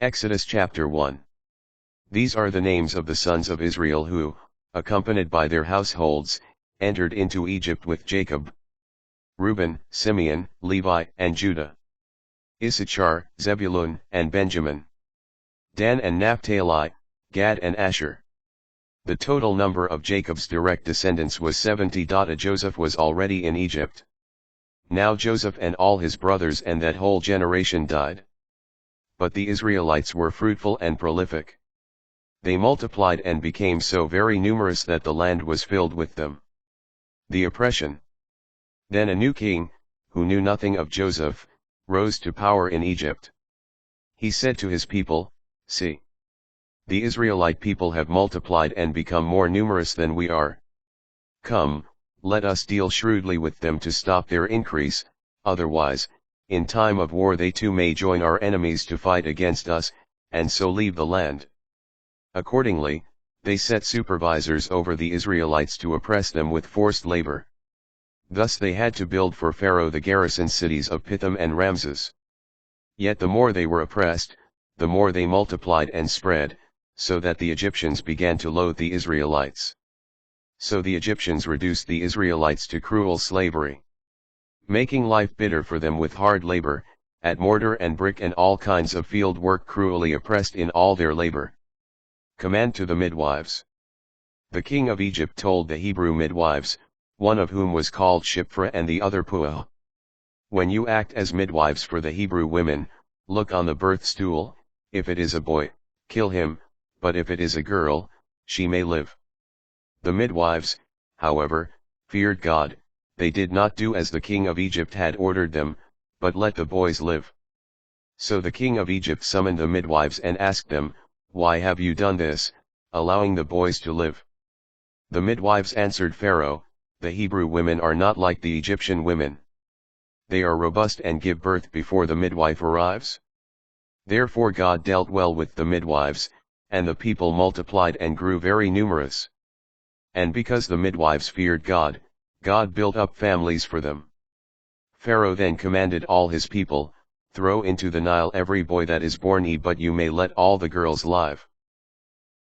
Exodus chapter 1. These are the names of the sons of Israel who, accompanied by their households, entered into Egypt with Jacob: Reuben, Simeon, Levi, and Judah. Issachar, Zebulun, and Benjamin. Dan and Naphtali, Gad and Asher. The total number of Jacob's direct descendants was 70. Joseph was already in Egypt. Now Joseph and all his brothers and that whole generation died. But the Israelites were fruitful and prolific. They multiplied and became so very numerous that the land was filled with them. The oppression. Then a new king, who knew nothing of Joseph, rose to power in Egypt. He said to his people, "See, the Israelite people have multiplied and become more numerous than we are. Come, let us deal shrewdly with them to stop their increase, otherwise, in time of war they too may join our enemies to fight against us, and so leave the land." Accordingly, they set supervisors over the Israelites to oppress them with forced labor. Thus they had to build for Pharaoh the garrison cities of Pithom and Ramses. Yet the more they were oppressed, the more they multiplied and spread, so that the Egyptians began to loathe the Israelites. So the Egyptians reduced the Israelites to cruel slavery, making life bitter for them with hard labor, at mortar and brick and all kinds of field work, cruelly oppressed in all their labor. Command to the midwives. The king of Egypt told the Hebrew midwives, one of whom was called Shiphrah and the other Puah: "When you act as midwives for the Hebrew women, look on the birth stool; if it is a boy, kill him, but if it is a girl, she may live." The midwives, however, feared God. They did not do as the king of Egypt had ordered them, but let the boys live. So the king of Egypt summoned the midwives and asked them, "Why have you done this, allowing the boys to live?" The midwives answered Pharaoh, "The Hebrew women are not like the Egyptian women. They are robust and give birth before the midwife arrives." Therefore God dealt well with the midwives, and the people multiplied and grew very numerous. And because the midwives feared God, God built up families for them. Pharaoh then commanded all his people, "Throw into the Nile every boy that is born, but you may let all the girls live."